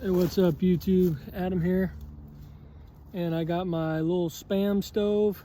Hey, what's up YouTube? Adam here. And I got my little Spam stove.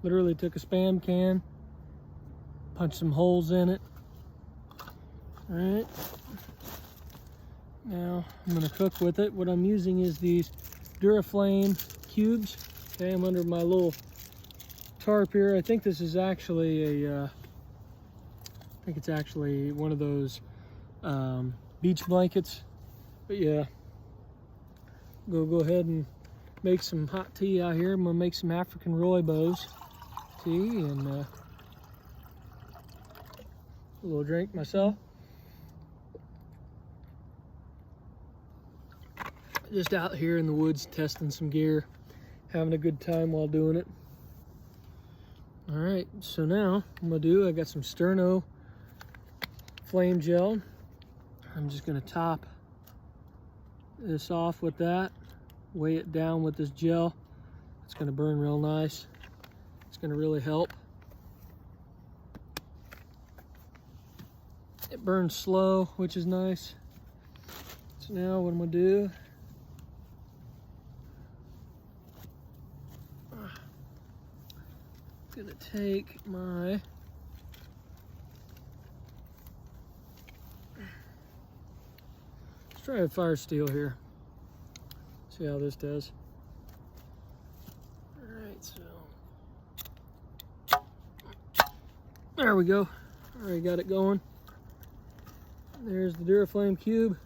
Literally took a Spam can, punched some holes in it. Alright. Now I'm gonna cook with it. What I'm using is these Duraflame cubes. Okay, I'm under my little tarp here. I think this is actually I think it's actually one of those beach blankets. But yeah, go ahead and make some hot tea out here. I'm gonna make some African rooibos tea and a little drink myself. Just out here in the woods testing some gear, having a good time while doing it. All right, so now I'm gonna do, I got some Sterno flame gel. I'm just gonna top this off with that, weigh it down with this gel. It's going to burn real nice. It's going to really help. It burns slow, which is nice. So now what I'm going to do, I'm going to take my try a fire steel here. See how this does. Alright, so there we go. Already got it going. There's the Duraflame cube.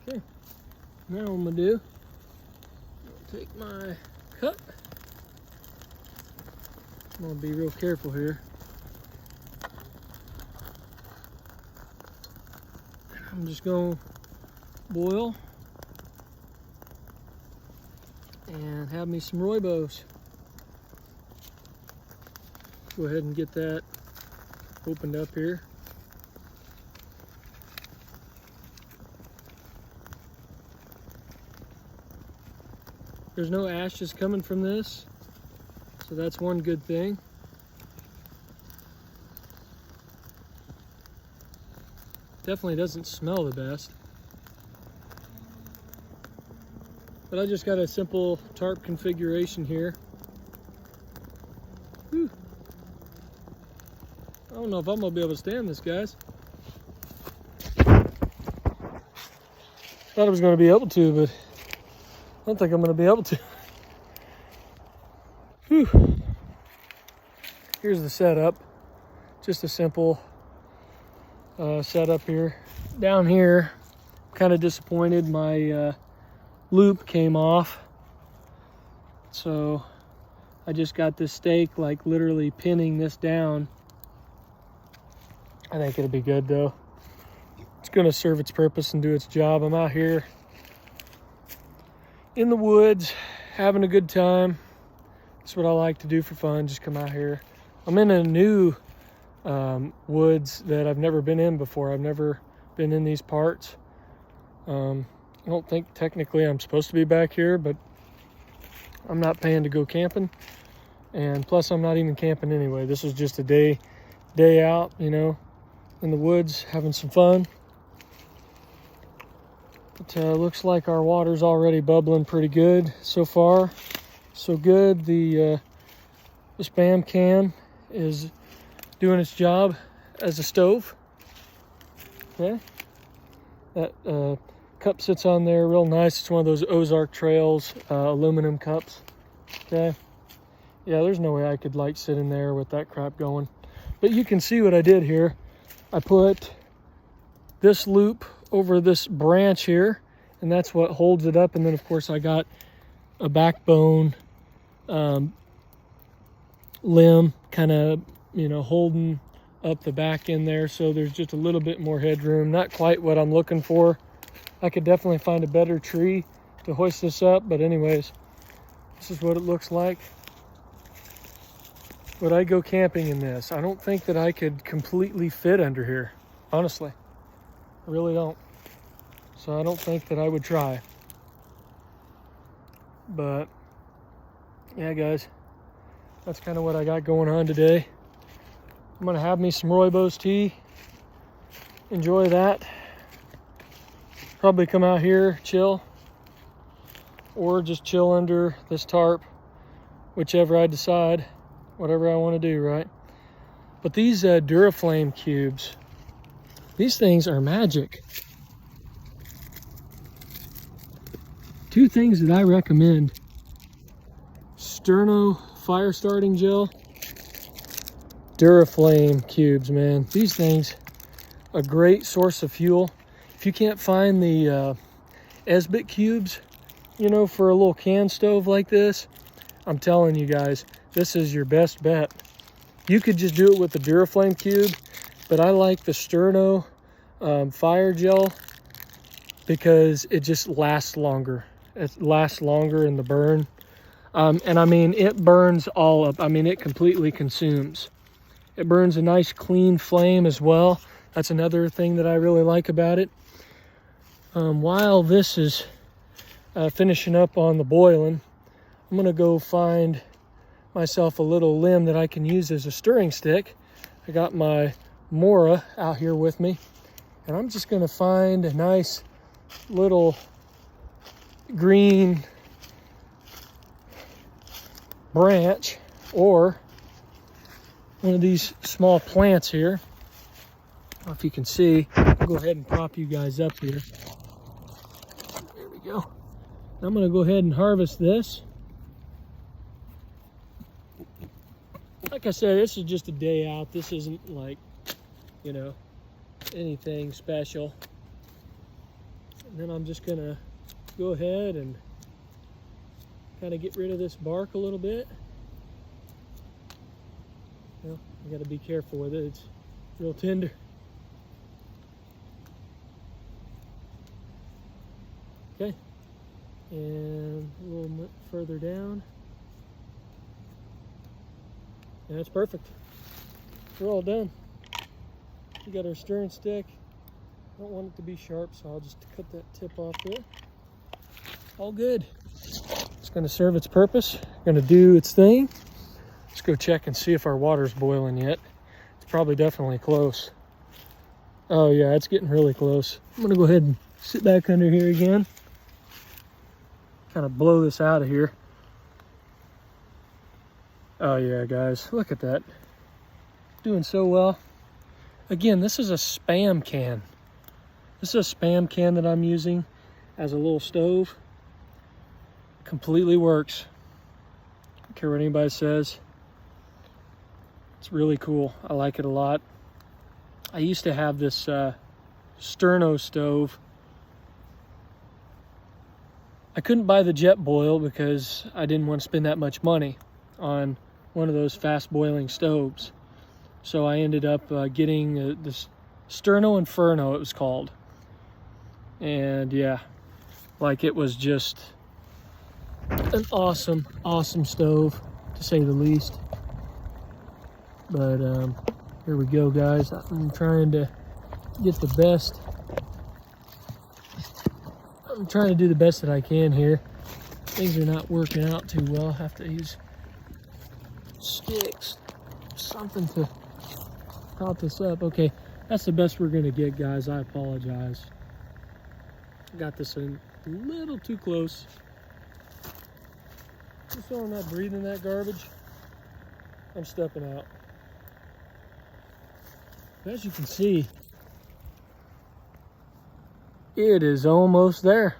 Okay. Now what I'm gonna do, I'll take my cup. I'm gonna be real careful here. I'm just going to boil and have me some rooibos. Go ahead and get that opened up here. There's no ashes coming from this, so that's one good thing. Definitely doesn't smell the best. But I just got a simple tarp configuration here. Whew. I don't know if I'm gonna be able to stand this, guys. Thought I was gonna be able to, but I don't think I'm gonna be able to. Whew. Here's the setup. Just a simple setup here. Down here, kind of disappointed. My loop came off, so I just got this stake, like literally pinning this down. I think it'll be good though. It's gonna serve its purpose and do its job. I'm out here in the woods having a good time. That's what I like to do for fun, just come out here. I'm in a new woods that I've never been in before. I've never been in these parts. I don't think technically I'm supposed to be back here, but I'm not paying to go camping, and plus I'm not even camping anyway. This is just a day out, you know, in the woods having some fun. It looks like our water's already bubbling pretty good so far. So good. The Spam can is doing its job as a stove. Okay, that cup sits on there real nice. It's one of those Ozark Trails aluminum cups. Okay, yeah, there's no way I could like sit in there with that crap going. But you can see what I did here. I put this loop over this branch here, and that's what holds it up. And then of course I got a backbone limb kind of, you know, holding up the back end there, so there's just a little bit more headroom. Not quite what I'm looking for. I could definitely find a better tree to hoist this up, but anyways, this is what it looks like. Would I go camping in this? I don't think that I could completely fit under here, honestly. I really don't. So I don't think that I would try. But yeah, guys, that's kind of what I got going on today. I'm gonna have me some rooibos tea, enjoy that, Probably come out here, chill, or just chill under this tarp, whichever I decide, whatever I want to do, right? But these Duraflame cubes, these things are magic. Two things that I recommend: Sterno fire starting gel, Duraflame cubes, man. These things, a great source of fuel. If you can't find the Esbit cubes, you know, for a little can stove like this, I'm telling you guys, this is your best bet. You could just do it with the Duraflame cube, but I like the Sterno fire gel because it just lasts longer. It lasts longer in the burn. And I mean, it burns all up. I mean, it completely consumes. It burns a nice clean flame as well. That's another thing that I really like about it. While this is finishing up on the boiling, I'm gonna go find myself a little limb that I can use as a stirring stick. I got my Mora out here with me, and I'm just gonna find a nice little green branch or one of these small plants here. I don't know if you can see. I'll go ahead and prop you guys up here. There we go. I'm gonna go ahead and harvest this. Like I said, this is just a day out. This isn't like, you know, anything special. And then I'm just gonna go ahead and kind of get rid of this bark a little bit. Well, I gotta be careful with it. It's real tender. Okay, and a little bit further down. And that's perfect. We're all done. We got our stirring stick. I don't want it to be sharp, so I'll just cut that tip off there. All good. It's gonna serve its purpose, gonna do its thing. Let's go check and see if our water's boiling yet. It's probably definitely close. Oh yeah, it's getting really close. I'm gonna go ahead and sit back under here again. Kind of blow this out of here. Oh yeah, guys, look at that. Doing so well. Again, this is a Spam can. This is a Spam can that I'm using as a little stove. Completely works. Don't care what anybody says. It's really cool. I like it a lot. I used to have this Sterno stove. I couldn't buy the Jetboil because I didn't want to spend that much money on one of those fast boiling stoves. So I ended up getting this Sterno Inferno, it was called. And yeah, like it was just an awesome stove, to say the least. But here we go, guys. I'm trying to get the best. I'm trying to do the best that I can here. Things are not working out too well. I have to use sticks, something to prop this up. Okay, that's the best we're gonna get, guys. I apologize. Got this in a little too close. Just so I'm not breathing that garbage, I'm stepping out. As you can see, it is almost there.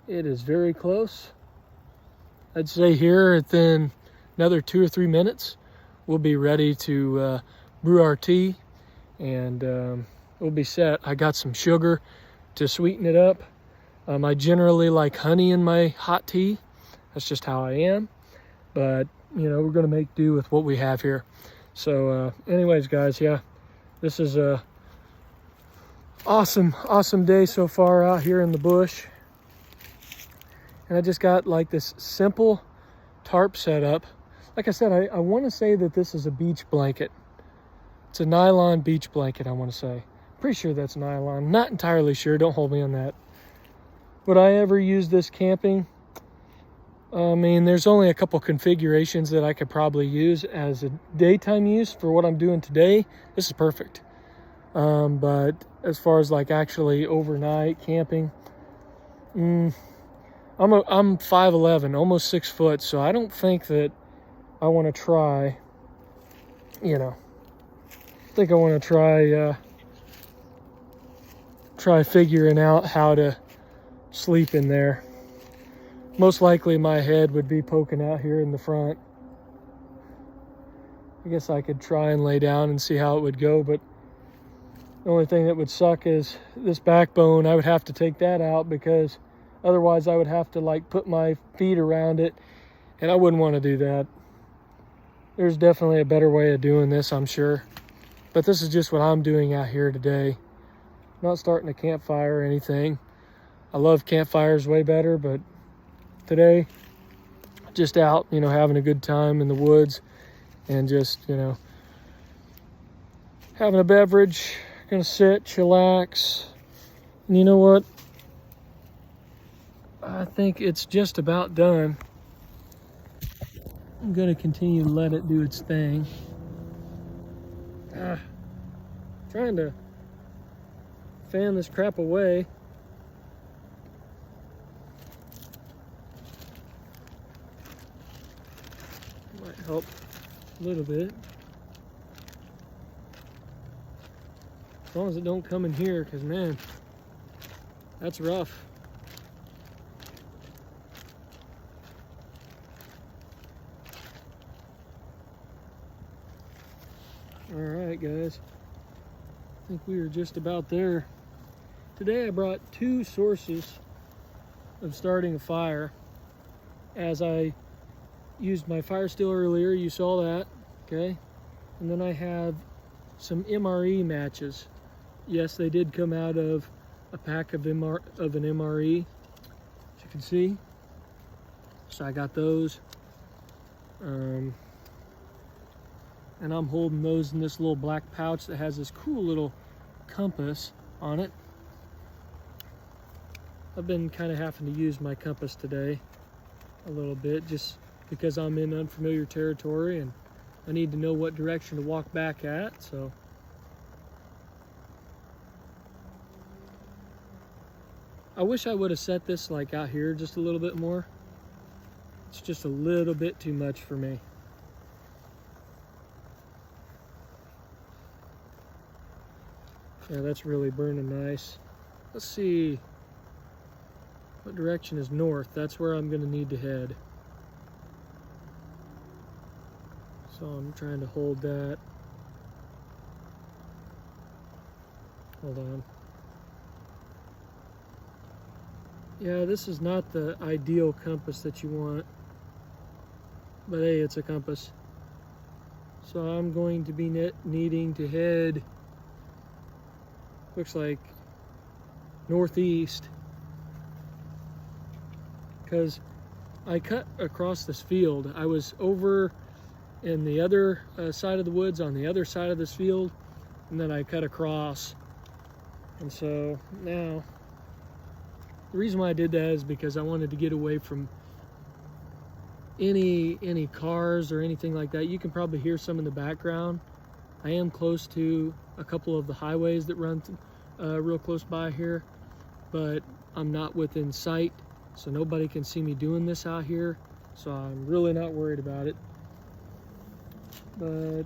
It is very close. I'd say here within another 2 or 3 minutes, we'll be ready to brew our tea, and we'll be set. I got some sugar to sweeten it up. I generally like honey in my hot tea. That's just how I am. But, you know, we're gonna make do with what we have here. So anyways, guys, yeah, this is a awesome day so far out here in the bush. And I just got like this simple tarp setup. Like I said, I want to say that this is a beach blanket. It's a nylon beach blanket, I want to say. Pretty sure that's nylon. Not entirely sure, don't hold me on that. Would I ever use this camping? I mean, there's only a couple configurations that I could probably use as a daytime use. For what I'm doing today, this is perfect. But as far as like actually overnight camping, I'm 5'11", almost 6 foot, so I don't think that I want to try, I think I want to try figuring out how to sleep in there. Most likely my head would be poking out here in the front. I guess I could try and lay down and see how it would go, but the only thing that would suck is this backbone. I would have to take that out because otherwise I would have to like put my feet around it, and I wouldn't want to do that. There's definitely a better way of doing this, I'm sure. But this is just what I'm doing out here today. Not starting a campfire or anything. I love campfires way better, but today, just out, having a good time in the woods and just, having a beverage, gonna sit, chillax. And you know what? I think it's just about done. I'm gonna continue to let it do its thing. Trying to fan this crap away. Might help a little bit. As long as it don't come in here, because man, that's rough. All right, guys. I think we are just about there. Today I brought 2 sources of starting a fire. As I used my fire steel earlier, you saw that, okay? And then I have some MRE matches. Yes, they did come out of a pack of an MRE, as you can see. So I got those. And I'm holding those in this little black pouch that has this cool little compass on it. I've been kind of having to use my compass today a little bit just because I'm in unfamiliar territory and I need to know what direction to walk back at. So I wish I would have set this like out here just a little bit more. It's just a little bit too much for me. Yeah, that's really burning nice. Let's see. What direction is north? That's where I'm going to need to head. So I'm trying to hold that. Hold on. Yeah, this is not the ideal compass that you want. But hey, it's a compass. So I'm going to be needing to head, looks like northeast, because I cut across this field. I was over in the other side of the woods on the other side of this field, and then I cut across. And so now, the reason why I did that is because I wanted to get away from any cars or anything like that. You can probably hear some in the background. I am close to a couple of the highways that run real close by here, but I'm not within sight, so nobody can see me doing this out here, so I'm really not worried about it. But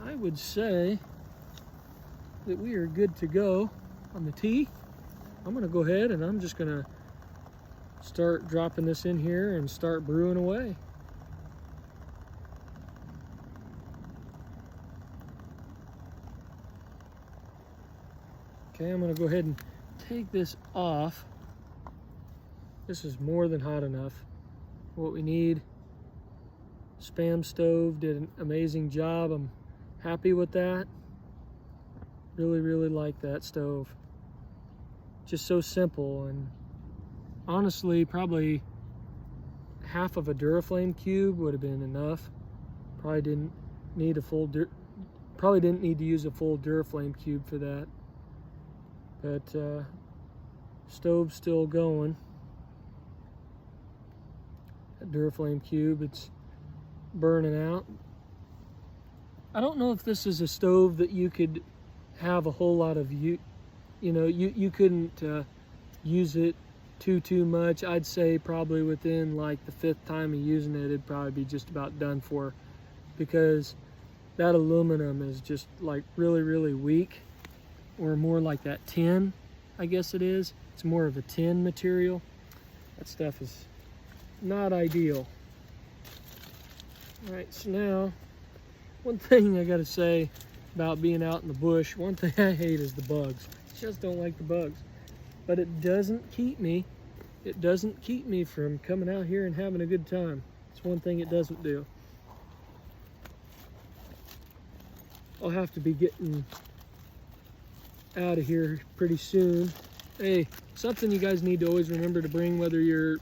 I would say that we are good to go on the tea. I'm gonna go ahead and I'm just gonna start dropping this in here and start brewing away. Okay, I'm gonna go ahead and take this off. This is more than hot enough. What we need. Spam stove did an amazing job. I'm happy with that. Really like that stove. Just so simple, and honestly probably half of a Duraflame cube would have been enough. Probably didn't need to use a full Duraflame cube for that. But stove's still going. That Duraflame cube, it's burning out. I don't know if this is a stove that you could have a whole lot of you know, you couldn't use it too much. I'd say probably within like the 5th time of using it, it'd probably be just about done for, because that aluminum is just like really weak, or more like that tin, I guess it is. It's more of a tin material. That stuff is not ideal. All right, so now, one thing I gotta say about being out in the bush, one thing I hate is the bugs. I just don't like the bugs. But it doesn't keep me from coming out here and having a good time. It's one thing it doesn't do. I'll have to be getting out of here pretty soon. Hey, something you guys need to always remember to bring, whether you're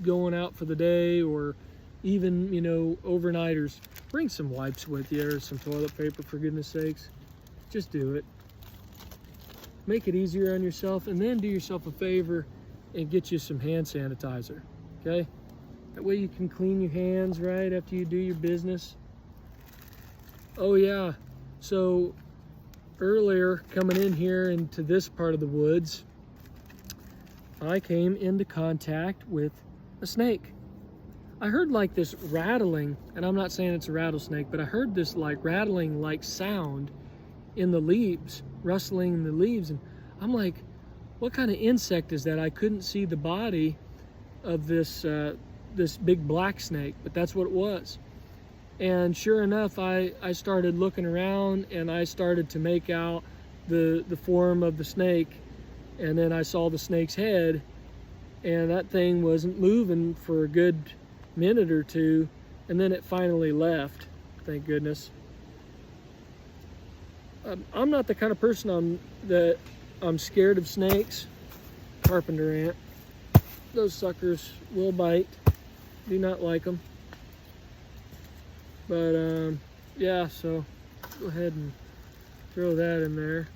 going out for the day or even, you know, overnighters, bring some wipes with you or some toilet paper, for goodness sakes. Just do it. Make it easier on yourself, and then do yourself a favor and get you some hand sanitizer, okay? That way you can clean your hands right after you do your business. Oh yeah, so earlier coming in here into this part of the woods, I came into contact with a snake. I heard like this rattling, and I'm not saying it's a rattlesnake, but I heard this like rattling like sound in the leaves, rustling in the leaves, and I'm like, what kind of insect is that? I couldn't see the body of this this big black snake, but that's what it was. And sure enough, I started looking around, and I started to make out the form of the snake, and then I saw the snake's head, and that thing wasn't moving for a good minute or two, and then it finally left, thank goodness. I'm not the kind of person I'm scared of snakes. Carpenter ant, those suckers will bite. Do not like them. But yeah, so go ahead and throw that in there.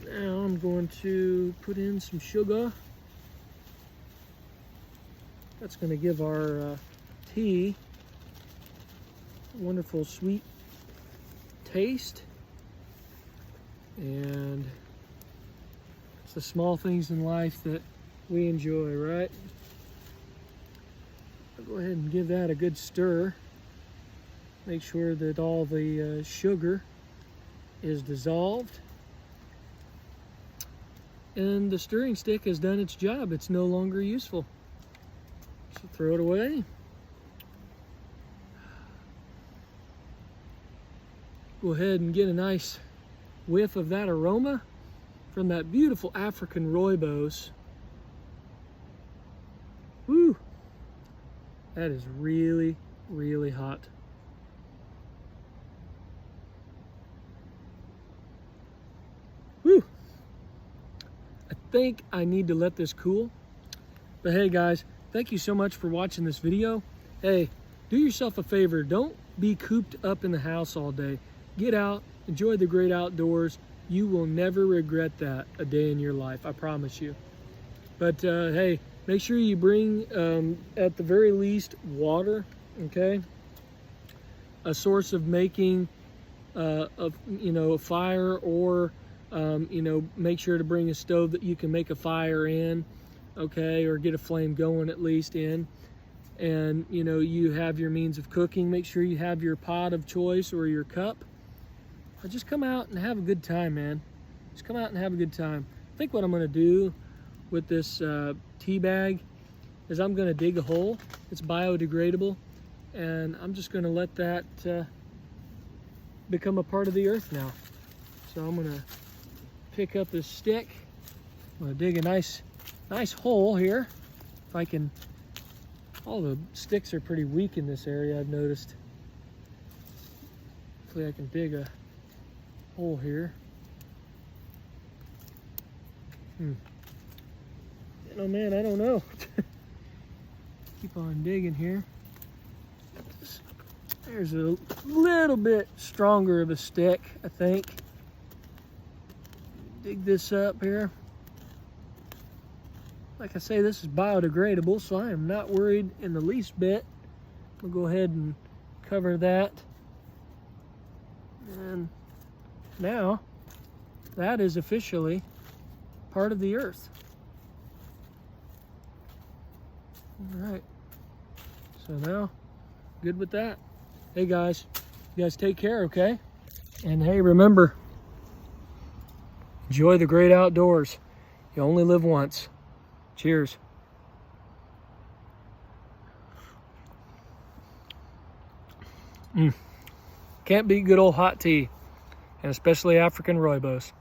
Now I'm going to put in some sugar. That's going to give our tea a wonderful sweet taste. And it's the small things in life that we enjoy, right? I'll go ahead and give that a good stir. Make sure that all the sugar is dissolved. And the stirring stick has done its job. It's no longer useful. So throw it away. Go ahead and get a nice whiff of that aroma from that beautiful African rooibos. Woo! That is really hot. Woo! I think I need to let this cool. But hey guys, thank you so much for watching this video. Hey, do yourself a favor. Don't be cooped up in the house all day. Get out, enjoy the great outdoors. You will never regret that a day in your life, I promise you. But hey, make sure you bring, at the very least, water, okay? A source of making, a fire, or, make sure to bring a stove that you can make a fire in, okay? Or get a flame going at least in. And, you have your means of cooking. Make sure you have your pot of choice or your cup. Just come out and have a good time, man. Just come out and have a good time. I think what I'm going to do with this tea bag is I'm going to dig a hole. It's biodegradable, and I'm just going to let that become a part of the earth now. So I'm going to pick up this stick. I'm going to dig a nice hole here. If I can, all the sticks are pretty weak in this area, I've noticed. Hopefully I can dig a hole here. Man, I don't know. Keep on digging here. There's a little bit stronger of a stick, I think. Dig this up here. Like I say, this is biodegradable, so I am not worried in the least bit. We'll go ahead and cover that And now that is officially part of the earth. All right. So now, good with that. Hey guys, you guys take care, okay? And hey, remember, enjoy the great outdoors. You only live once. Cheers. Can't beat good old hot tea, and especially African rooibos.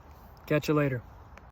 Catch you later.